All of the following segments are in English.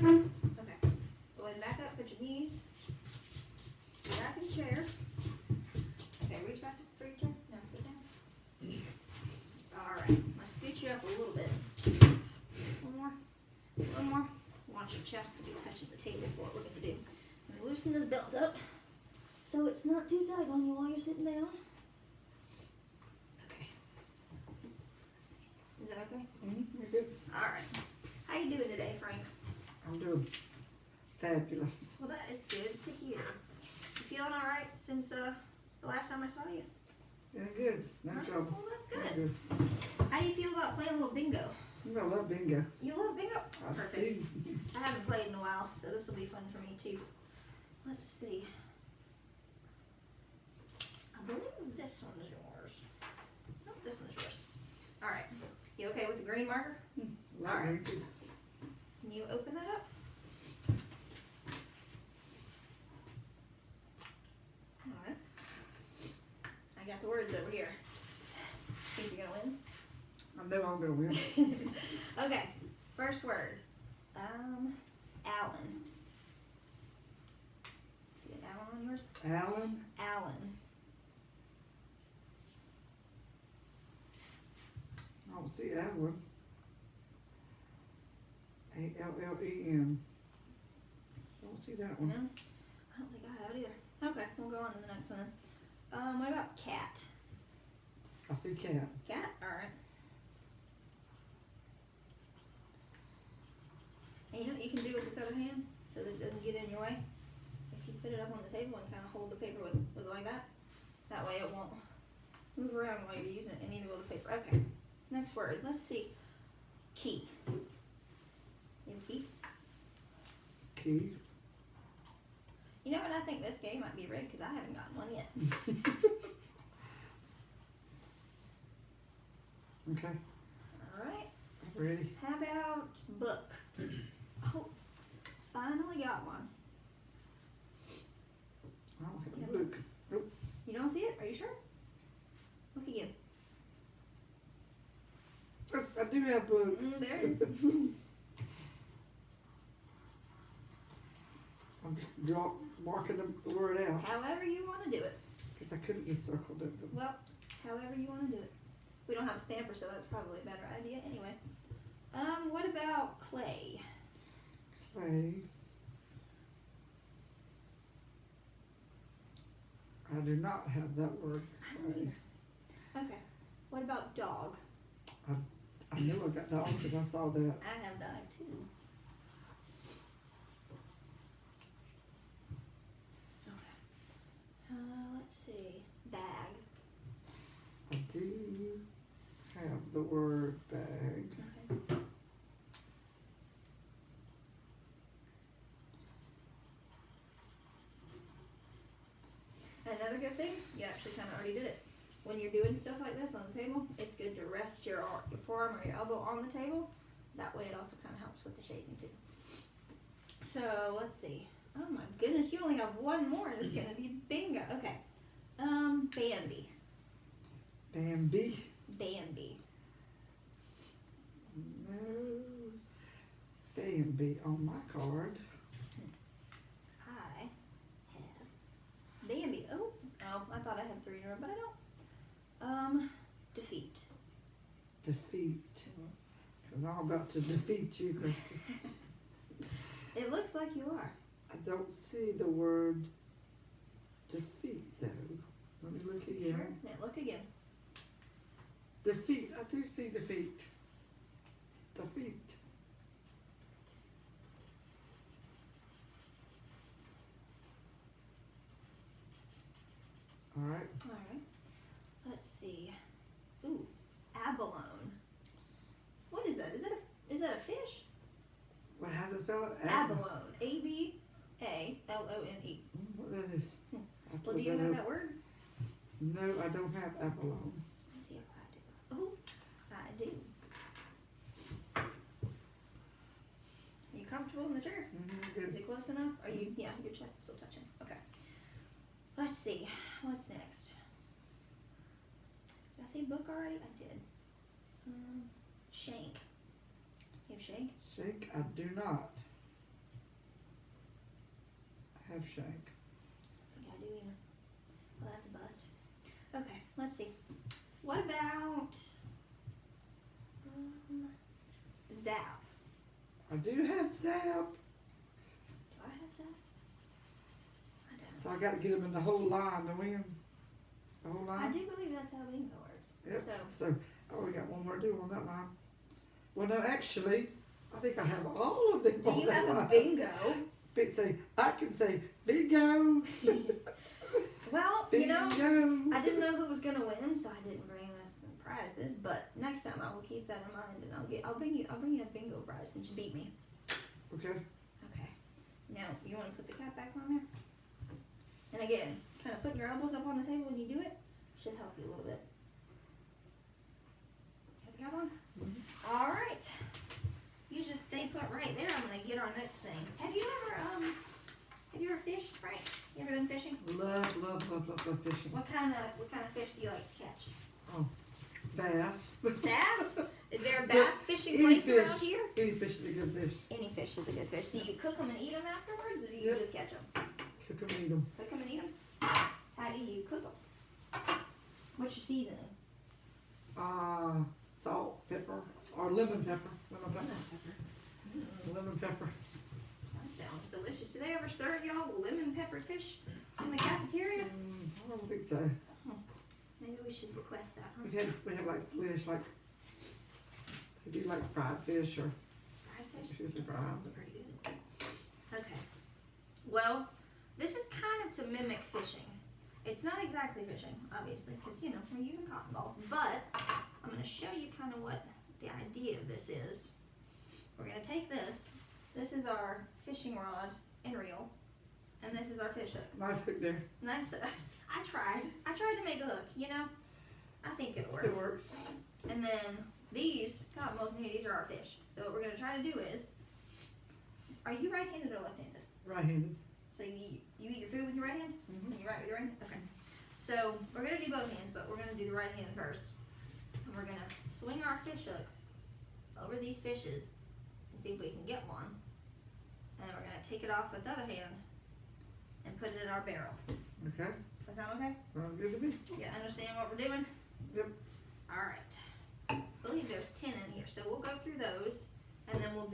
Okay. Go ahead and back up, put your knees back in the chair. Okay, reach back for your chair. Now sit down. Alright, let's scoot you up a little bit. One more. One more. I want your chest to be touching the table for what we're going to do. I'm going to loosen this belt up so it's not too tight on you while you're sitting down. Okay. Let's see. Is that okay? You're good. Alright. How you doing today, Frank? I'm doing fabulous. Well, that is good to hear. You feeling alright since the last time I saw you? Yeah, good. No trouble. Well, that's good. How do you feel about playing a little bingo? I love bingo. You love bingo? I Perfect. do. I haven't played in a while, so this will be fun for me too. Let's see. I believe this one is yours. Nope, this one is yours. Alright. You okay with the green marker? All right. Can you open that up? Alright. I got the words over here. Think you're gonna win? I know I'm gonna win. Okay, first word. Alan. See an Alan on yours? Alan. Alan. I don't see Alan. Allen. Don't see that No? one. I don't think I have it either. Okay, we'll go on to the next one. What about cat? I see cat. Cat? Alright. And you know what you can do with this other hand so that it doesn't get in your way? If you put it up on the table and kind of hold the paper with it like that, that way it won't move around while you're using it, and neither will the paper. Okay, next word. Let's see. Key. You have a key? Key. You know what? I think this game might be rigged because I haven't gotten one yet. Okay. Alright. I'm ready. How about book? Oh, finally got one. I don't have a book. Nope. You don't see it? Are you sure? Look again. Oh, I do have a book. There it is. I'm just marking the word out. However you want to do it. Guess I could have just circled it. But Well, however you want to do it. We don't have a stamper, so that's probably a better idea anyway. What about clay? clay. I do not have that word. Clay. Okay. What about dog? I knew I got dog because I saw that. I have dog too. Okay. Let's see. Bag. I do have the word bag. Okay. Another good thing, you actually kind of already did it. When you're doing stuff like this on the table, it's good to rest your forearm or your elbow on the table. That way it also kind of helps with the shaping too. So let's see. Oh my goodness, you only have one more and it's going to be bingo. Okay. Bambi. Bambi. Bambi. No. Bambi on my card. I have Bambi. Oh, I thought I had 3 in a row, but I don't. Defeat. Defeat. Because I'm about to defeat you, Christy. It looks like you are. I don't see the word defeat though. Let me look again. Sure. Yeah, look again. Defeat. I do see defeat. Defeat. All right. All right. Let's see. Ooh, abalone. What is that? Is that a fish? What has it spelled? Abalone. A-B-A-L-O-N-E. What that is? Well, do you have that word? No, I don't have abalone. Let's see if I do. Oh, I do. Are you comfortable in the chair? Good. Is it close enough? Are you? Yeah, your chest is still touching. Okay. Let's see. What's next? Did I say book already? I did. Shank. You have shank? Shake, I do not. have shank. I think I do either. Well, that's a bust. Okay, let's see. What about zap? I do have zap. Do I have zap? I don't. So I gotta get them in the whole line to win. The whole line? I do believe that's how bingo works. Yep. So, So I already got one more to do on that line. Well, no, actually, I think I have all of them do on you that have a line. bingo? I can say bingo. Well, Bingo. you know, I didn't know who was gonna win, so I didn't bring us some prizes. But next time I will keep that in mind, and I'll bring you a bingo prize since you beat me. Okay. Okay. Now you want to put the cap back on there, and again, kind of putting your elbows up on the table when you do it should help you a little bit. Have the cap on? Mm-hmm. All right. You just stay put right there. I'm gonna get our next thing. Have you ever fished, Frank? You ever been fishing? Love fishing. What kind of fish do you like to catch? Oh, bass. Bass? Is there a But bass fishing any place fish. around here? Any fish is a good fish. Any fish is a good fish. Do you cook them and eat them afterwards, or do you Yep. just catch them? Cook them, eat them. Cook them and eat them? How do you cook them? What's your seasoning? Salt, pepper, or lemon pepper. Lemon pepper. Lemon pepper. That sounds delicious. Do they ever serve y'all lemon pepper fish in the cafeteria? I don't think so. Maybe we should request that, huh? We have like fish, like we do like fried fish or Fried fish? fish and That fried. sounds pretty good. Okay. Well, this is kind of to mimic fishing. It's not exactly fishing, obviously, because, you know, we're using cotton balls. But I'm going to show you kind of what the idea of this is. We're going to take this. This is our fishing rod and reel. And this is our fish hook. Nice hook there. Nice. I tried to make a hook, you know. I think it'll work. It works. And then these, God, mostly these are our fish. So what we're going to try to do is, are you right-handed or left-handed? Right-handed. So you eat your food with your right hand? Mm-hmm. And you write with your right hand? Okay. So we're going to do both hands, but we're going to do the right hand first. And we're going to swing our fish hook over these fishes and see if we can get one. And then we're going to take it off with the other hand and put it in our barrel. Okay. Does that sound okay? Sounds good to me. You understand what we're doing? Yep. Alright. I believe there's 10 in here, so we'll go through those and then we'll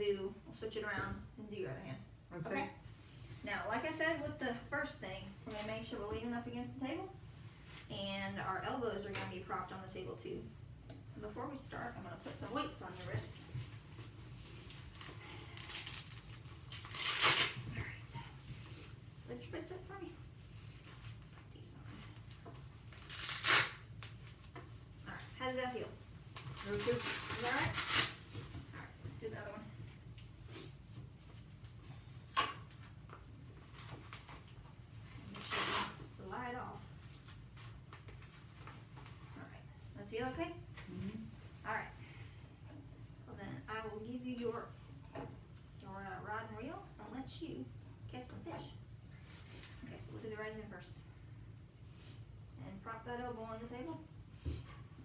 switch it around and do your other hand. Okay. Now, like I said with the first thing, we're going to make sure we're leaning up against the table and our elbows are going to be propped on the table too. And before we start, I'm going to put some weights on your wrists. Alright. Lift your wrist up for me. These on. Alright, how does that feel? Okay. Is that alright? Alright, let's do the other one. Make sure you don't slide off. Alright, does it feel okay? Mm-hmm. Alright. Well then, I will give you your rod and reel and let you catch some fish. Okay, so we'll do the right hand first. And prop that elbow on the table,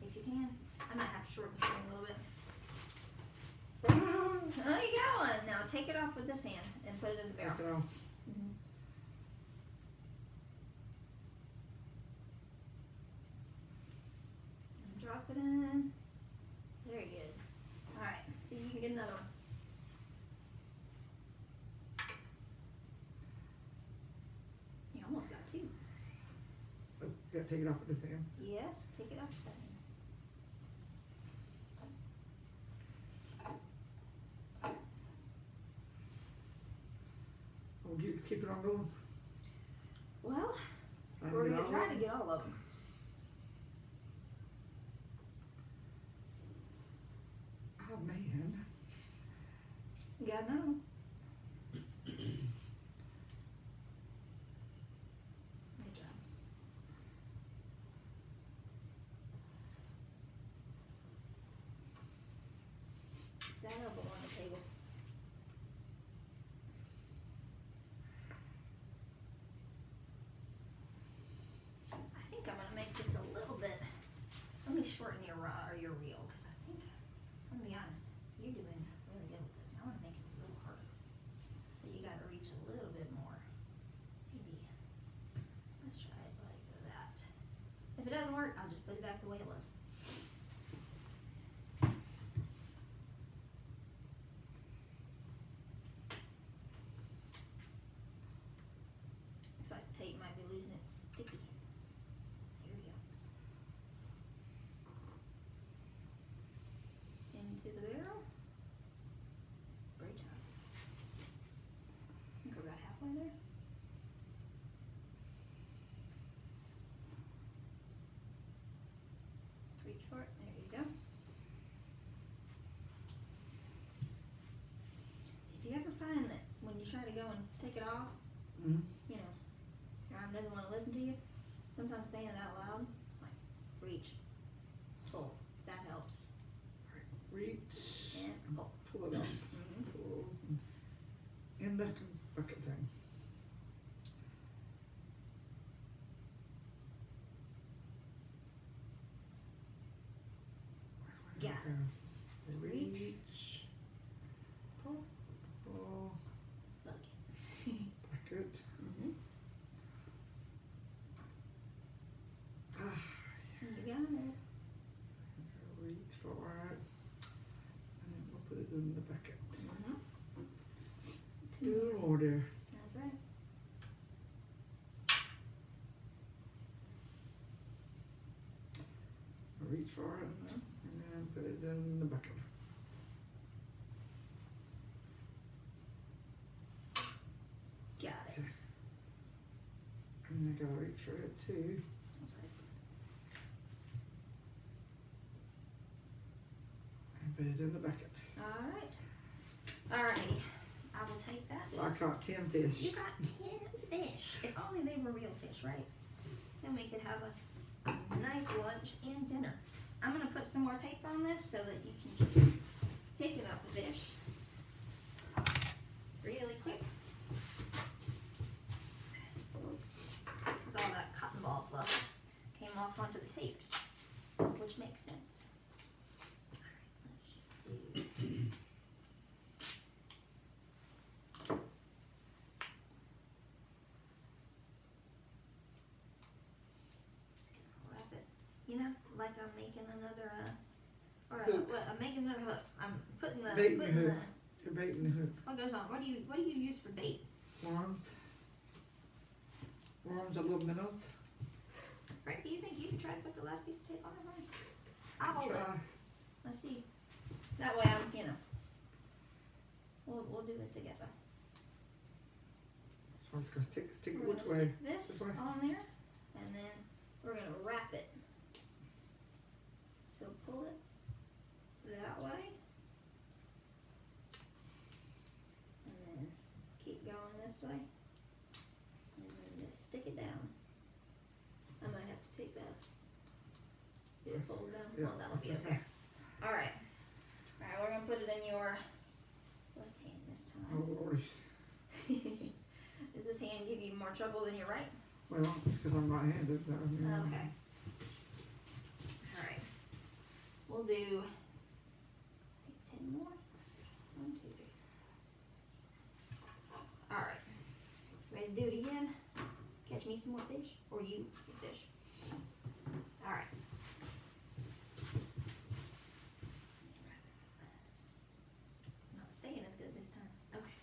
if you can. I might have to shorten the string a little bit. There you go. Now take it off with this hand and put it in the barrel. Take it off. Mhm. And drop it in. Very good. Alright, see you can get another one. You almost got two. Oh, you gotta take it off with this hand. Yes, take it off with that hand. We'll keep it on going. Well, Try to we're get going to all try of to them. get all of them. Oh man. You got another one. Good job. That elbow on the table. I think I'm gonna make this a little bit. Let me shorten your rod or your reel, because I think, I'm gonna be honest, you're doing really good with this. I wanna make it a little harder. So you gotta reach a little bit more. way it was. Looks like the tape might be losing its sticky. Here we go. Into the barrel. Great job. I think we're about halfway there. Reach for it. There you go. If you ever find that when you try to go and take it off, Mm-hmm. you know, your arm doesn't want to listen to you, sometimes saying it out loud, like reach, pull, that helps. Reach. And pull. Pull it off. Mhm. Pull. In the bucket thing. Got it. So reach. Reach. Pull, Pull. bucket. Bucket. Mm-hmm. Ah. You got it. Reach for it. And then we'll put it in the bucket. Mm-hmm. Two more there. That's right. Reach for it. Mhm. And then put it in the bucket. Got it. And I gotta reach for it too. That's right. And put it in the bucket. All right. Alrighty. I will take that. So I caught 10 fish. You got 10 fish. If only they were real fish, right? Then we could have us a nice lunch and dinner. I'm gonna put some more tape on this so that you can keep picking up the fish really quick. Because all that cotton ball fluff came off onto the tape, which makes sense. Alright, let's just do. Just gonna wrap it, you know, like I'm making another, Hook. I'm making another hook. I'm putting the, Baiting the putting hook. the, You're baiting the hook. what goes on? What do you use for bait? Worms. Worms or little minnows. Right, do you think you can try to put the last piece of tape on it, honey? I'll hold it. Try. Let's see. That way I'm, you know, we'll do it together. So let's go stick it We're which gonna way? stick this This way? on there, and then we're gonna wrap it. So pull it that way, and then keep going this way, and then just stick it down. I might have to take that. Did it fold down? Yeah, Oh, that'll be that's okay. Alright. Alright, we're gonna put it in your left hand this Oh time. Lordy. Does this hand give you more trouble than your right? Well, it's because I'm right-handed. But I mean, Okay. Alright. We'll do 10 more. 1, 2, 3, 4, 5, 6, 7, 8. Alright. Ready to do it again? Catch me some more fish? Or you get fish? Alright. Not staying as good this time. Okay.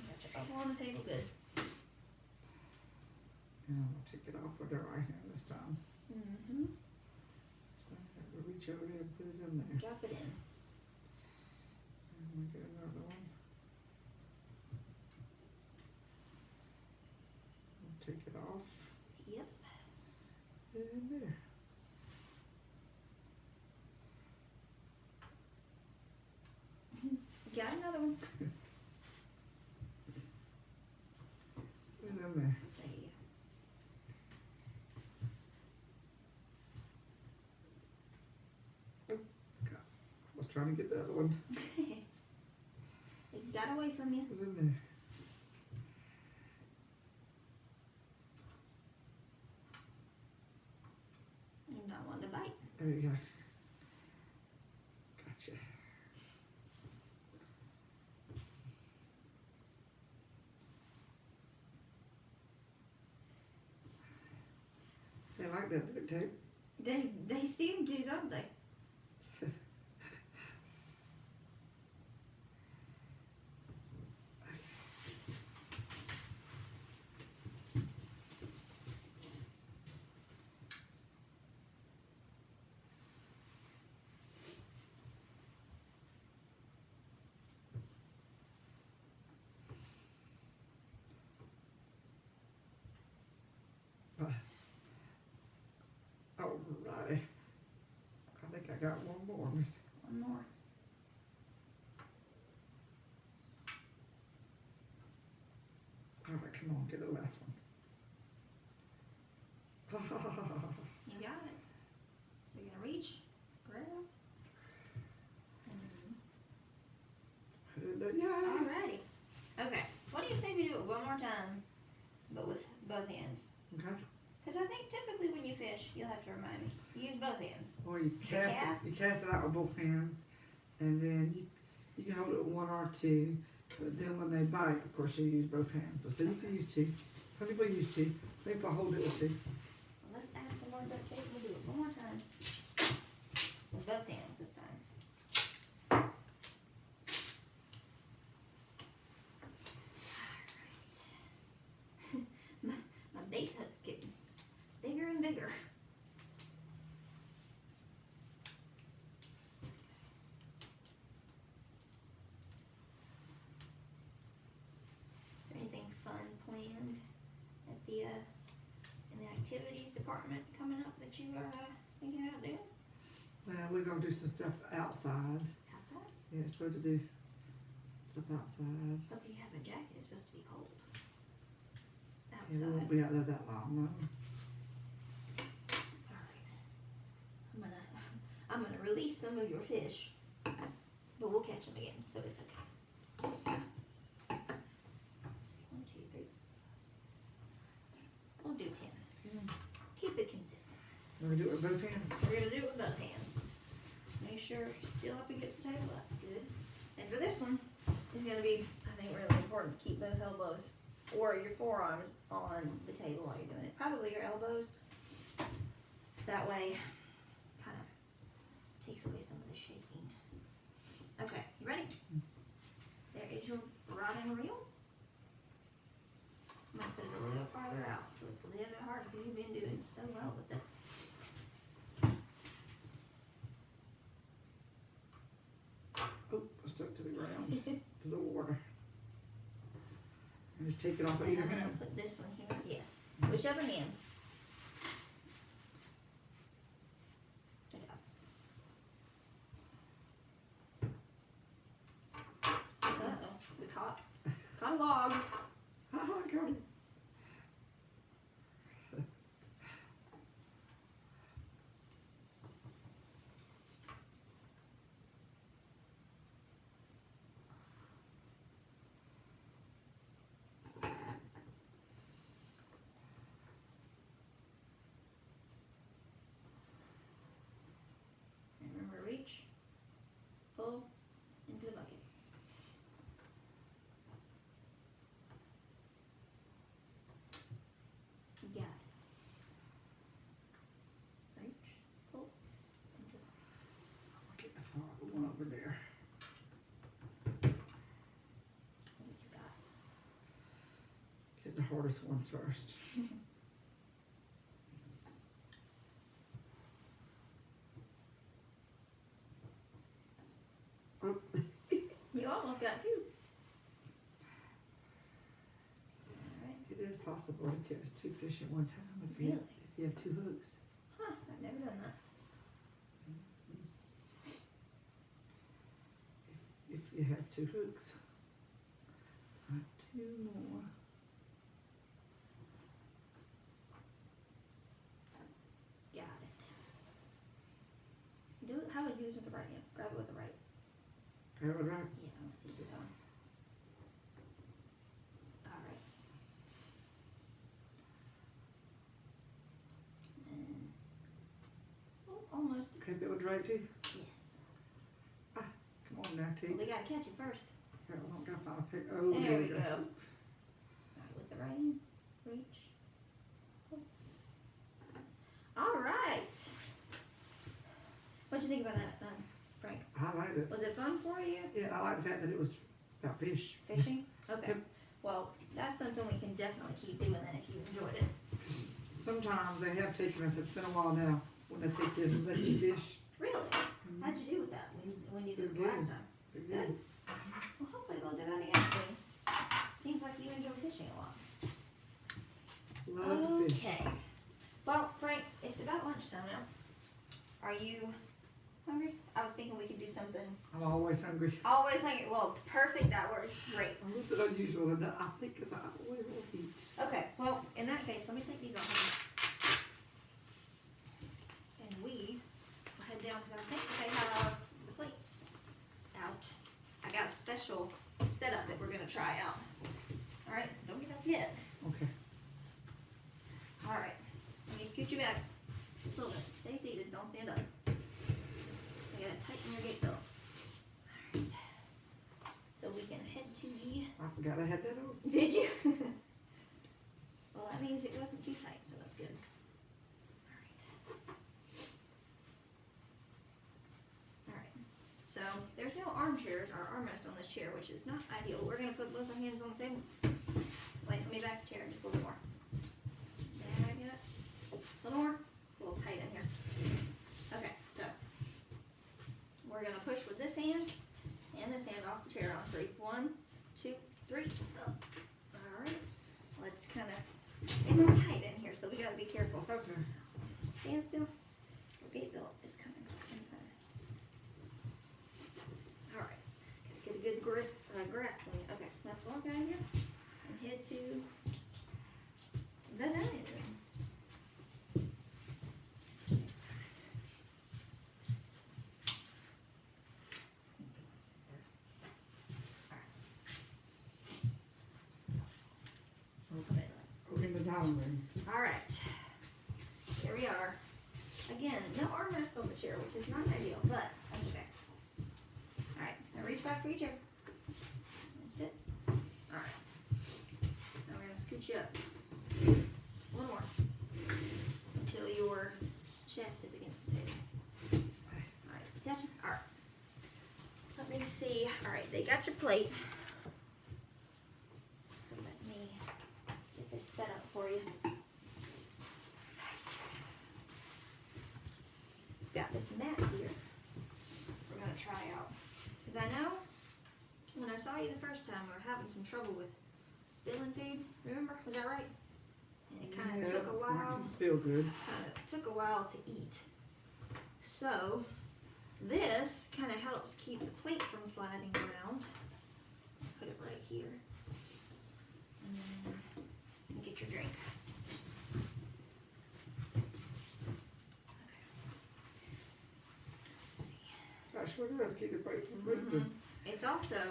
Got your elbow on the table, good. And I'll take it off with the right hand this time. Mm-hmm. So I have to reach over there and put it in there. Drop it in. And we get another one. We'll take it off. Yep. Put it in there. Got another one. Put it in there. There you I was trying to get the other one. go. It got away from you. Put it in there. You're not wanting to bite. There you go. Gotcha. They like that, do they? They seem to, don't they? Alrighty. I think I got one more, miss. One more. Alright, come on, get the last one. You got it. So you're gonna reach, grab, and Yeah. alrighty. Okay. What do you say we do it one more time, but with both hands? Okay. Because I think typically when you fish, you'll have to remind me. You use both hands. Or you cast it out with both hands, and then you can hold it with one or two. But then when they bite, of course, you use both hands. But so you can use two. Some people use two. Some people hold it with two. Well, let's add some more duct tape. We'll do it one more time. With both hands this time. Alright. my bait hook's getting bigger and bigger. Is there anything fun planned at the in the activities department coming up that you are thinking about doing? Well, we're gonna do some stuff outside. Outside? Yeah, it's supposed to do stuff outside. Hope you have a jacket. It's supposed to be cold. Yeah, we Outside. won't be out there that long, no. Alright. I'm gonna release some of your fish, but we'll catch them again, so it's okay. Let's see, 1, 2, 3. We'll do 10. Keep it consistent. We're gonna do it with both hands. We're gonna do it with both hands. Make sure still up against the table. That's good. And for this one, it's gonna be, I think, really important to keep both elbows or your forearms on the table while you're doing it. Probably your elbows. That way, kind of takes away some of the shaking. Okay, you ready? There is your rod and reel. I'm gonna put it a little farther out so it's a little bit harder because you've been doing so well with it. Oh, I stuck to the ground, to the water. And just take it off of And either I'm gonna hand. put this one here. Yes, whichever hand. Good job. Uh-oh, we caught a log. I got it. And remember, reach, pull into the bucket. You got it. Reach, pull into the bucket. I'll get the one over there. What you got? Get the hardest ones first. Oh. You almost got two. Alright. It is possible to catch two fish at one time if you, Really? if you have two hooks. Huh, I've never done that. If you have two hooks. Two more. Got it. Do it. How would you do this with the right hand? Grab it with the right. Grab it right. Yeah, I want to see you do that one. All right. And oh, almost. Grab it with the right too. Yes. Come on now, T. Well, we gotta catch it first. I'm not gonna find a pick. Oh, There we go. go. All right, with the right hand, reach. Pull. All What'd you think about that, Frank? I liked it. Was it fun for you? Yeah, I like the fact that it was about fish. Fishing? Okay. Yep. Well, that's something we can definitely keep doing then if you enjoyed it. Sometimes they have taken us, it's been a while now, when they take you and let you fish. Really? How'd you do with that when you did it last time? They're Good. good. Well, hopefully they'll do that again soon. Seems like you enjoy fishing a lot. Love to fish. Okay. Well, Frank, it's about lunchtime now. Are you hungry? I was thinking we could do something. I'm always hungry. Always hungry. Well, perfect. That works great. A little bit unusual in that, I think, because I always will eat. Okay. Well, in that case, let me take these off. And we will head down because I think they have the plates out. I got a special setup that we're going to try out. All right. Don't get up yet. Okay. All right. Let me scoot you back just a little bit. Stay seated. Don't stand up. You gotta tighten your gate belt. All right. So we can head to the. I forgot I had that on. Did you? Well, that means it wasn't too tight, so that's good. All right. All right. So there's no armchairs or armrest on this chair, which is not ideal. We're gonna put both our hands on the table. Wait, let me back the chair just a little more. Back it up. A little more. It's a little tight in here. Okay, so we're gonna push with this hand and this hand off the chair on 3. 1, 2, 3. Up. All right. Let's kind of. It's tight in here, so we gotta be careful. It's okay. Stand still. Your gate belt is coming in. All right. Gotta get a good grasp on you. Okay. Let's walk out of here and head to the dining room. We're in the dining room. All right, here we are. Again, no armrest on the chair, which is not ideal, but that's okay. All right, now reach back for your chair. That's it. All right. Now we're gonna scoot you up. A little more. Until your chest is against the table. All right, is it touching? All right. Let me see. All right, they got your plate. So let me get this set up for you. Got this mat here. We're gonna try out. Cause I know when I saw you the first time, we were having some trouble with spilling food. Remember? Was that right? And it kind of took a while. It feel good. Kind of took a while to eat. So this kind of helps keep the plate from sliding around. Put it right here. And then get your drink. Okay. Let's see. That sure does keep the plate from moving. It's also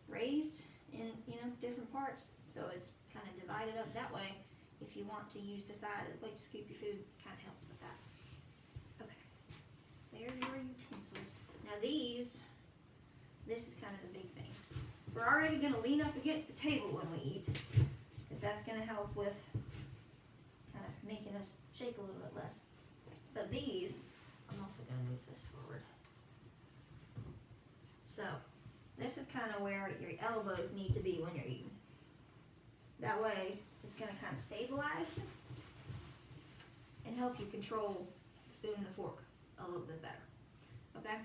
raised in, different parts. So it's kind of divided up that way. If you want to use the side of the plate to scoop your food, kind of helps with that. Okay. There's your utensils. Now this is kind of the big thing. We're already going to lean up against the table when we eat, because that's going to help with kind of making us shake a little bit less. But these, I'm also going to move this forward. So this is kind of where your elbows need to be when you're eating. That way it's going to kind of stabilize you and help you control the spoon and the fork a little bit better. Okay?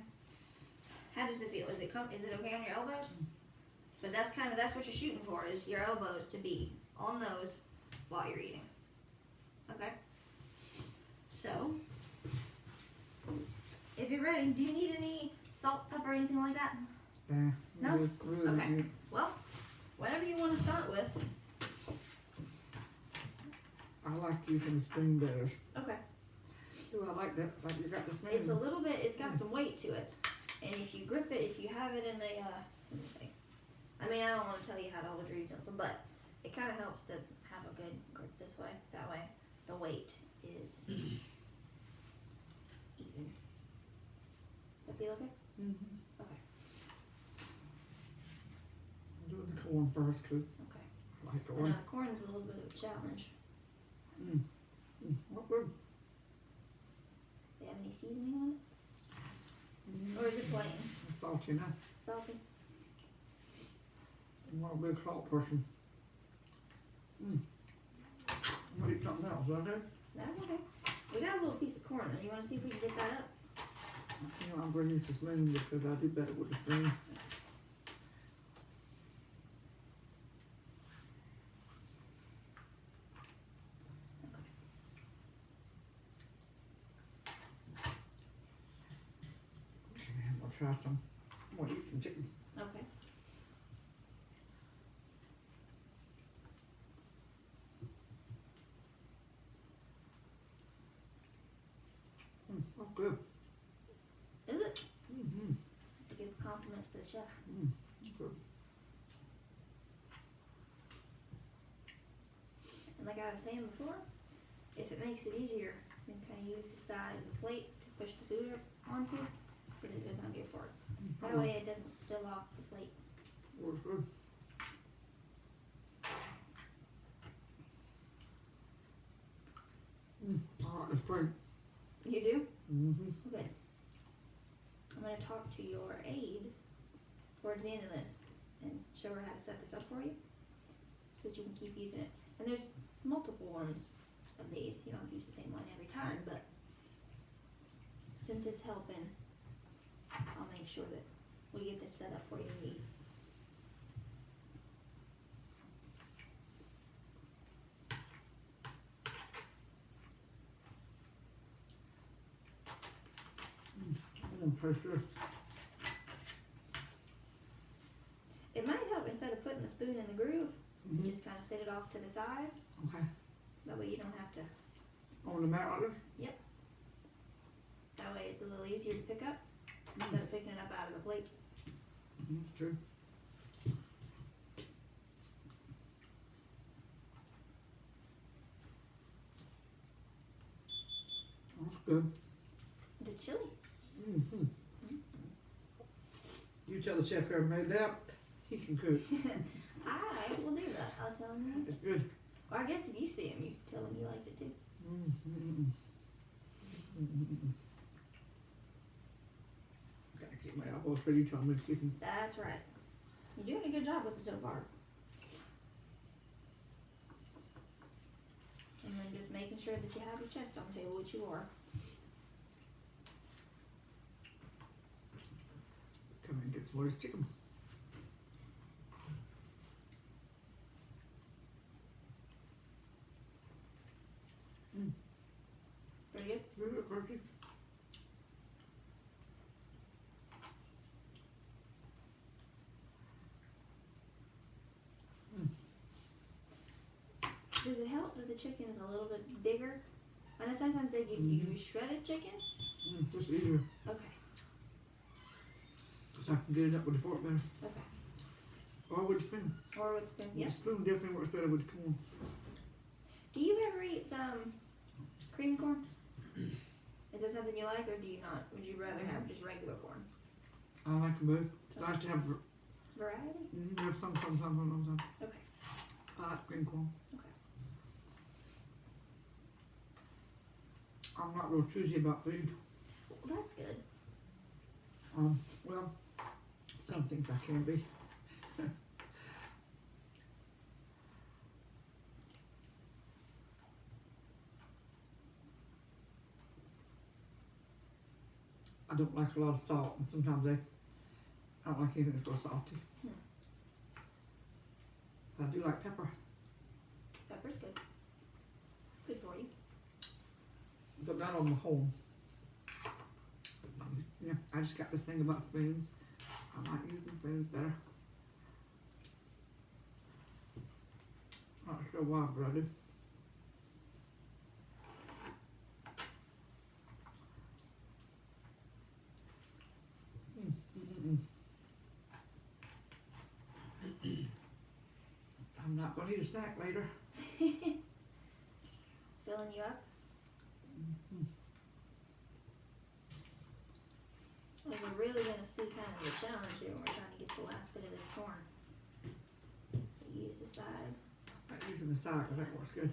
How does it feel? Is it okay on your elbows? But that's what you're shooting for, is your elbows to be on those while you're eating. Okay? So, if you're ready, do you need any salt, pepper, anything like that? Yeah. No? Really Okay. good. Well, whatever you want to start with. I like using the spoon better. Okay. Ooh, I like that. Like you got the spoon. It's a little bit, it's got some weight to it. And if you grip it, if you have it in a, let me see. I mean, I don't want to tell you how to hold your utensil, but it kind of helps to have a good grip this way. That way, the weight is even. Does that feel okay? Mm-hmm. Okay. I'm doing the corn first because Okay. I like I corn. know corn is a little bit of a challenge. Oh, good. Do you have any seasoning on it? Or is it plain? It's salty enough. Salty? I'm not a big salt person. I'm gonna eat something else, okay? That's okay. We got a little piece of corn. You wanna see if we can get that up? You know, I'm gonna use the spoon because I do better with the spoon. Okay, I'm gonna try some. I'm gonna eat some chicken. Okay. Oh, good. Is it? Mm-hmm. To give compliments to the chef. Good. And like I was saying before, if it makes it easier, you can kind of use the side of the plate to push the food up onto so that it goes onto your fork. That way it doesn't spill off the plate. Works good. I like this plate. You do? Mm-hmm. Good. I'm going to talk to your aide towards the end of this and show her how to set this up for you so that you can keep using it. And there's multiple ones of these. You don't have to use the same one every time, but since it's helping, I'll make sure that we get this set up for you to eat. I'm gonna taste this. It might help instead of putting the spoon in the groove, Mhm. you just kind of set it off to the side. Okay. That way you don't have to. On the mat like this? That way it's a little easier to pick up instead of picking it up out of the plate. True. That's good. Is it chili? Mm-hmm. You tell the chef whoever made that, he can cook. I will do that. I'll tell him that. It's good. Or I guess if you see him, you tell him you liked it too. Mm-hmm. Mm-hmm. Gotta keep my elbows where you told me to keep them. That's right. You're doing a good job with it so far. And then just making sure that you have your chest on the table, which you are. Come and get some more of this chicken. Pretty good? Good, Bertie. Does it help that the chicken is a little bit bigger? I know sometimes they give you shredded chicken. Just easier. Okay. So I can get it up with the fork better. Okay. Or with the spoon. Or with spoon. With Yeah. the spoon definitely works better with the corn. Do you ever eat cream corn? Is that something you like, or do you not? Would you rather have just regular corn? I like them both. It's nice to have Variety? have some. Okay. I like green corn. Okay. I'm not real choosy about food. Well, that's good. Well, some things I can be. I don't like a lot of salt, and sometimes I don't like anything that's real salty. I do like pepper. Pepper's good. Good for you. But not on the whole. Yeah, I just got this thing about spoons. I like using spoons better. Not sure why, but I do. I'm not gonna eat a snack later. Filling you up? Well, we're really going to see kind of the challenge here when we're trying to get the last bit of this corn. So use the side. I'm using the side because that works good.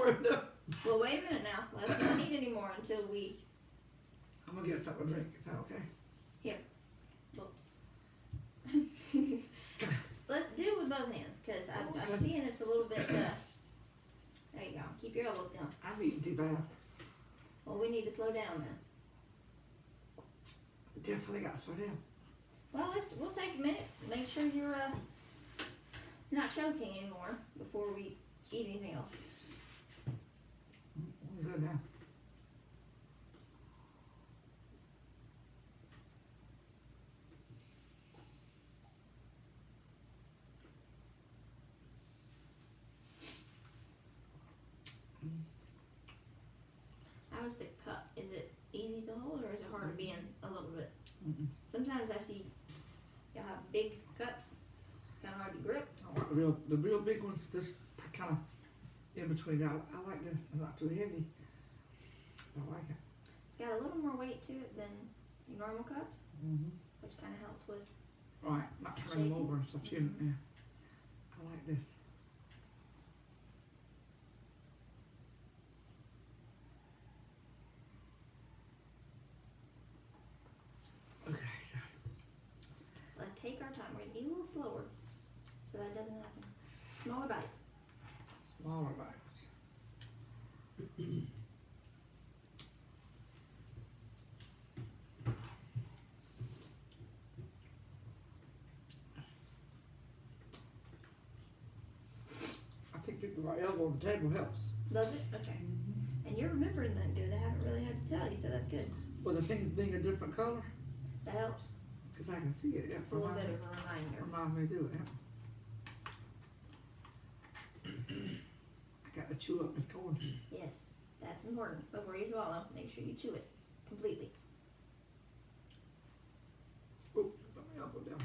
swear no. Well, wait a minute now. Let's not eat anymore until we. I'm gonna get something to drink. Is that okay? Let's do it with both hands, cause I'm seeing it's a little bit. There you go. Keep your elbows down. I'm eating too fast. Well, we need to slow down then. Definitely got to slow down. Well, we'll take a minute. Make sure you're not choking anymore before we eat anything else. I'm good now. How is the cup? Is it easy to hold or is it hard to be in a little bit? Mm-mm. Sometimes I see y'all have big cups. It's kind of hard to grip. I like the real big ones. This kind of in between. I like this. It's not too heavy. I like it. It's got a little more weight to it than your normal cups, Mm-hmm. which kind of helps with. Right, not turning them over and stuff. Yeah. I like this. Okay, so Let's take our time. We're gonna eat a little slower, so that doesn't happen. Smaller bites. smaller bites. I think getting my elbow on the table helps. Does it? Okay. And you're remembering that good. I haven't really had to tell you, so that's good. Well, the things being a different color, That helps. because I can see it. It's a little bit of a reminder. Remind me to do it. Yeah. I got to chew up this corn. Yes, that's important. Before you swallow, make sure you chew it completely. Oh, got my elbow down.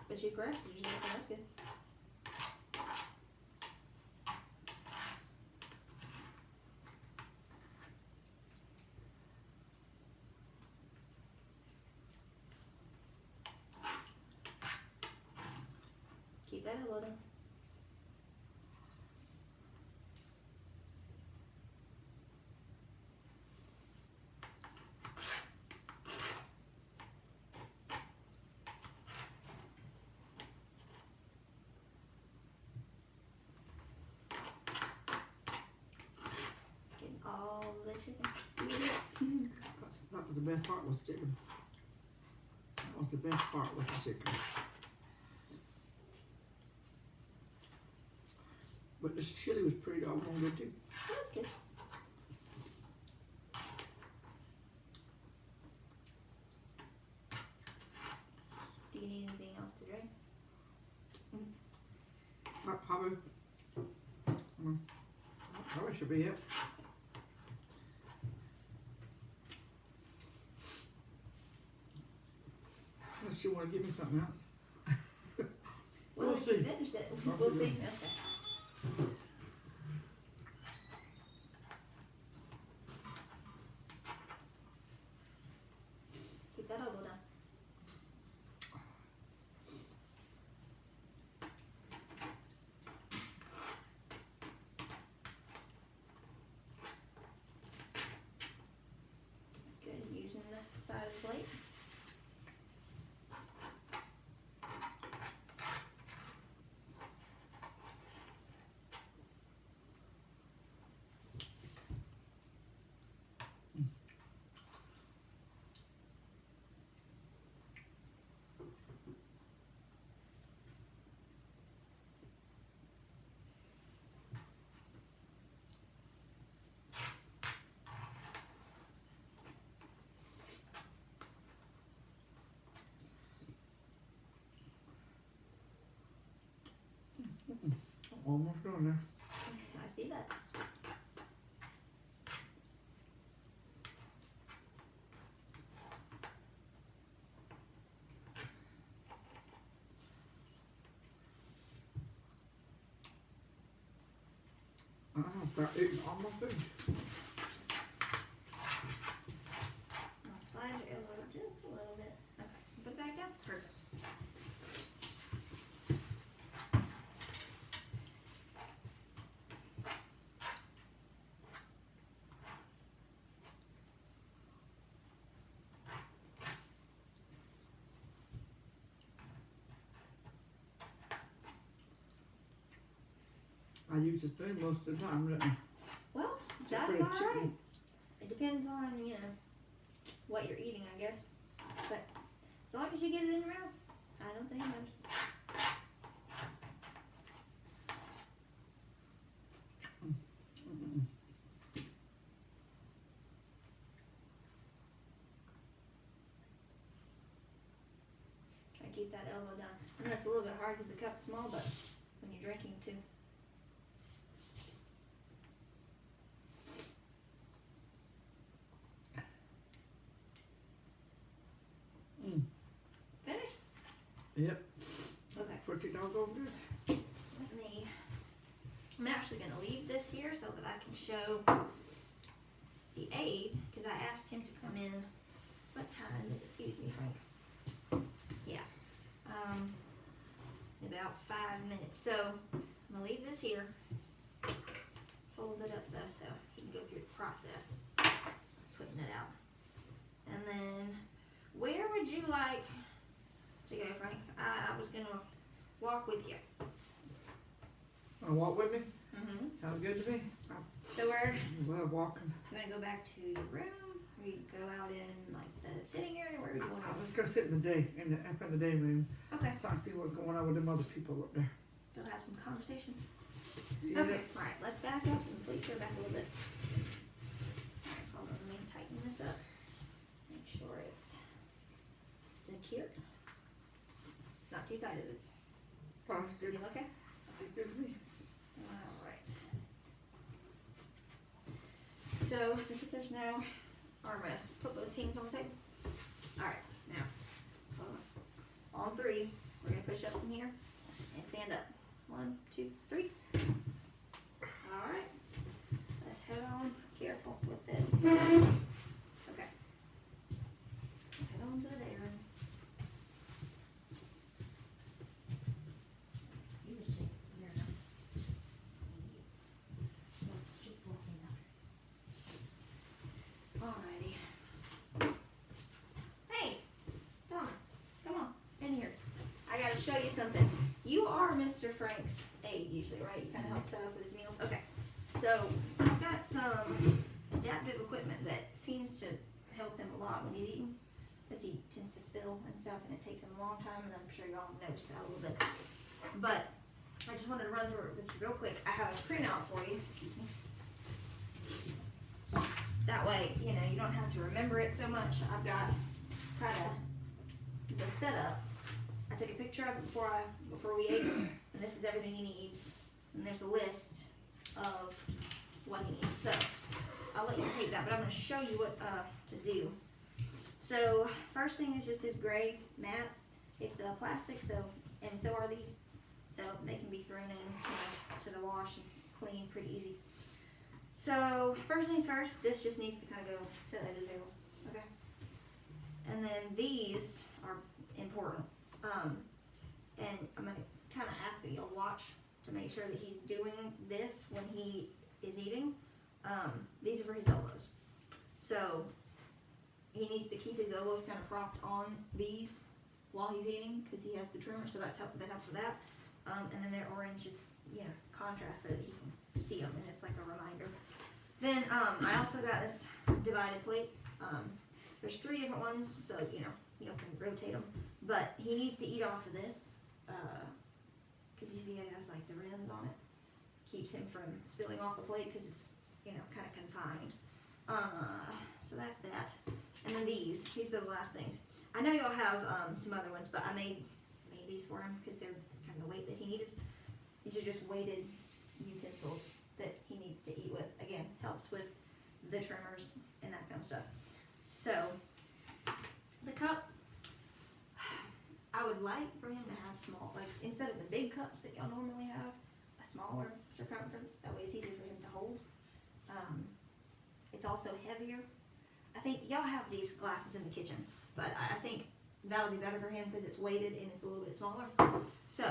But you corrected yourself, so that's good. Keep that a little. Getting all the chicken. That was the best part was chicken. That was the best part with the chicken. But this chili was pretty doggone good too. That's good. Do you need anything else to drink? Probably. Probably should be it. Unless you want to give me something else. Well, We'll if you see. finish it, We'll we'll see. see. Okay. Keep that elbow down. That's good. Using the side of the plate. Almost done there. I see that. I'll start eating all my food. I'll slide your elbow just a little bit. Okay. Put it back down. Perfect. I use the spoon most of the time, don't I? Well, It's that's pretty alright. chicken. It depends on, you know, what you're eating, I guess. But as long as you get it in your mouth, I don't think it matters. Mm-mm. Try to keep that elbow down. I know it's a little bit hard because the cup's small, but when you're drinking too. Mm. Finished? Yep. Okay. Pretty doggone good. Let me. I'm actually going to leave this here so that I can show the aide, because I asked him to come in. What time is it? Excuse me, Frank. Yeah. In about 5 minutes. So I'm going to leave this here. Fold it up though so he can go through the process putting it out. And then where would you like to go, Frank? I was going to walk with you. Wanna walk with me? Mm-hmm. Sounds good to me. So we're Love walking. going to go back to your room, or you go out in like the sitting area, where are you going? Let's go sit in the day, up in the day room, Okay, so I can see what's going on with them other people up there. we'll have some conversations. Yeah. Okay, alright, let's back up and please go back a little bit. Alright, hold on, let me tighten this up. Make sure it's secure. Not too tight, is it? Sounds good. You okay? Sounds good to me. Alright. So, because there's no armrest, put both hands on the table. Alright, now, hold on. On 3, we're going to push up from here and stand up. 1, 2, 3. Alright. Let's head on. Careful with it. Okay. Head on to the day room. You would say you're not. So just walk in now. Alrighty. Hey, Thomas, come on in here. I gotta show you something. You are Mr. Frank's aide usually, right? You kind of help set up with his meals. Okay. So I've got some adaptive equipment that seems to help him a lot when he's eating, because he tends to spill and stuff, and it takes him a long time. And I'm sure y'all have noticed that a little bit. But I just wanted to run through it with you real quick. I have a printout for you. Excuse me. That way, you know, you don't have to remember it so much. I've got kind of the setup. I took a picture of it before we ate, and this is everything he needs. And there's a list of what he needs. So I'll let you take that, but I'm going to show you what to do. So first thing is just this gray mat. It's plastic, so and so are these. So they can be thrown in, you know, to the wash and clean pretty easy. So first things first, this just needs to kind of go to the edge of the table, okay? And then these are important. And I'm gonna kind of ask that you'll watch to make sure that he's doing this when he is eating. These are for his elbows. So he needs to keep his elbows kind of propped on these while he's eating, because he has the trimmer, so that helps with that. And then they're orange, just, you know, contrast so that he can see them, and it's like a reminder. Then I also got this divided plate. There's 3 different ones, so you know you can rotate them. But he needs to eat off of this, because you see it has like the rims on it. Keeps him from spilling off the plate because it's, you know, kind of confined. So that's that. And then these are the last things. I know y'all have some other ones, but I made these for him because they're kind of the weight that he needed. These are just weighted utensils that he needs to eat with. Again, helps with the trimmers and that kind of stuff. So, the cup, I would like for him to have small, like instead of the big cups that y'all normally have, a smaller circumference. That way it's easier for him to hold. It's also heavier. I think y'all have these glasses in the kitchen, but I think that'll be better for him because it's weighted and it's a little bit smaller. So,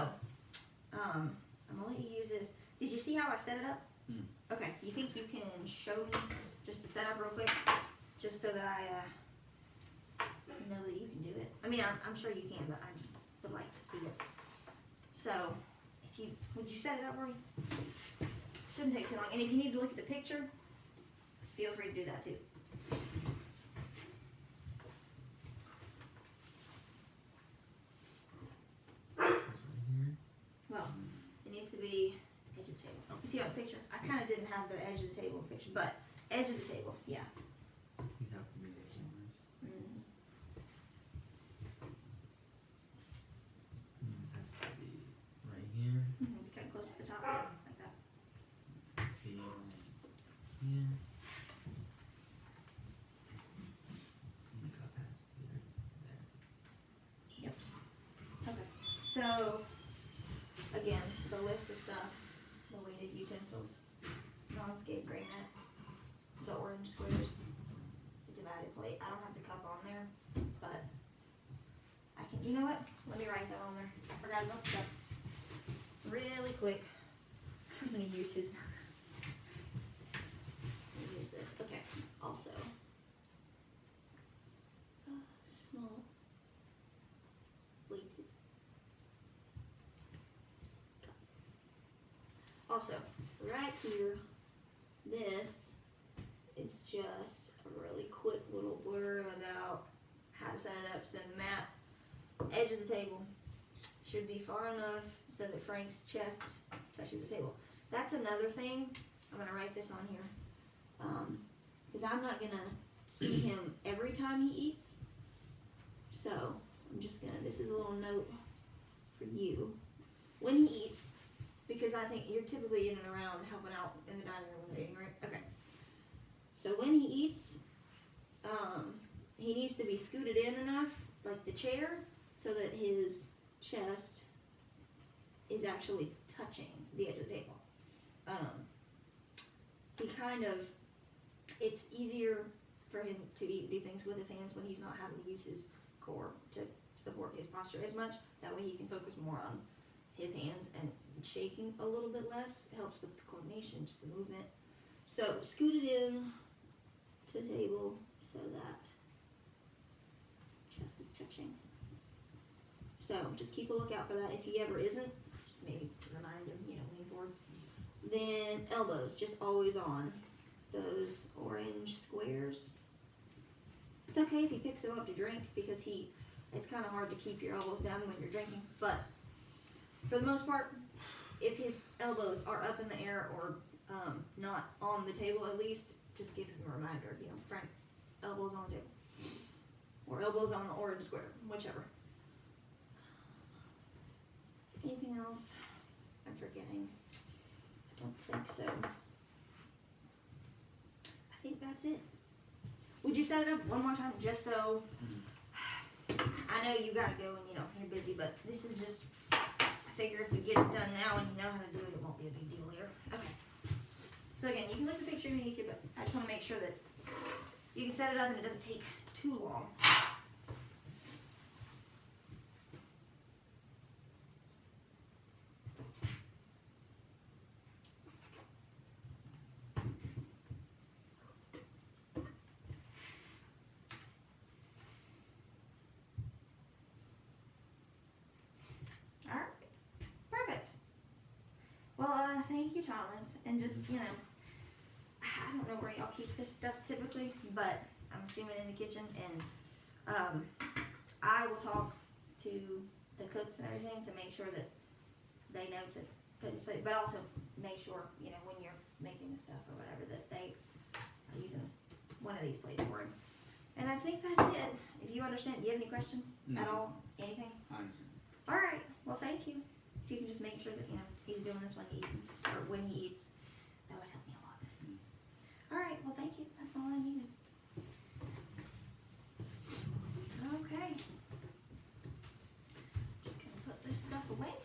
I'm gonna let you use this. Did you see how I set it up? Okay, you think you can show me just the setup real quick? Just so that I know that you can do it. I mean, I'm sure you can, but I just would like to see it. So, would you set it up, Rory? Shouldn't take too long. And if you need to look at the picture, feel free to do that too. Well, it needs to be edge of the table. You see on the picture? I kind of didn't have the edge of the table in the picture, but edge of the table, yeah. These have to be the corners. Mm. And this has to be right here. Mm-hmm. Kind of close to the top, yeah, like that. Here. Here. And the cup has to be there. Yep. Okay. So, again, the list of stuff, the weighted utensils, non-scaped granite, the orange squares, the divided plate. I don't have the cup on there, but I can, you know what? Let me write that on there. I forgot about the cup. Really quick. I'm gonna use his marker. I'm gonna use this. Okay. Also, small weighted. Also, right here, this is just a really quick little blurb about how to set it up. So the mat, edge of the table, should be far enough so that Frank's chest touches the table. That's another thing. I'm gonna write this on here. Because I'm not gonna see him every time he eats. So I'm just gonna, this is a little note for you. When he eats, because I think you're typically in and around helping out in the dining room when they're eating, right? Okay. So when he eats, he needs to be scooted in enough, like the chair, so that his chest is actually touching the edge of the table. He kind of, it's easier for him to do things with his hands when he's not having to use his core to support his posture as much. That way he can focus more on his hands, and shaking a little bit less helps with the coordination, just the movement. So scoot it in to the table so that chest is touching. So just keep a lookout for that. If he ever isn't, just maybe remind him, lean forward. Then elbows, just always on. Those orange squares. It's okay if he picks them up to drink, because it's kind of hard to keep your elbows down when you're drinking. But for the most part, if his elbows are up in the air or not on the table at least, just give him a reminder, Frank, elbows on the table. Or elbows on the orange square, whichever. Anything else I'm forgetting? I don't think so. I think that's it. Would you set it up one more time just so, I know you gotta go and you're busy, but this is just, I figure if we get it done now and you know how to do it, it won't be a big deal later. Okay. So again, you can look at the picture if you need to, but I just want to make sure that you can set it up and it doesn't take too long. Alright, perfect. Well, thank you, Thomas, and just, I don't know where y'all keep this stuff typically, but I'm assuming in the kitchen, and I will talk to the cooks and everything to make sure that they know to put this plate, but also make sure, when you're making the stuff or whatever, that they are using one of these plates for him. And I think that's it. If you understand, do you have any questions at all? Anything? I understand. Alright, well thank you. If you can just make sure that, he's doing this when he eats, or when he eats, that would help me a lot. Alright, well thank you. That's all I needed. Okay. Just gonna put this stuff away.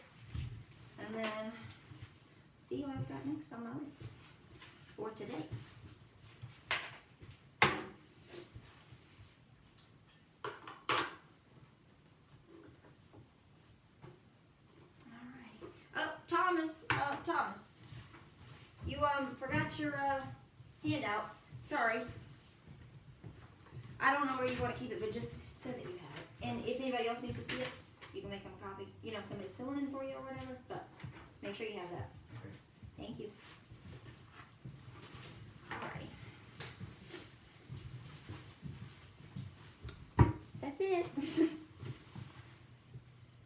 And then see what I've got next on my list for today. Thomas, you forgot your handout. Sorry. I don't know where you want to keep it, but just so that you have it. And if anybody else needs to see it, you can make them a copy. If somebody's filling in for you or whatever, but make sure you have that. Okay. Thank you. it.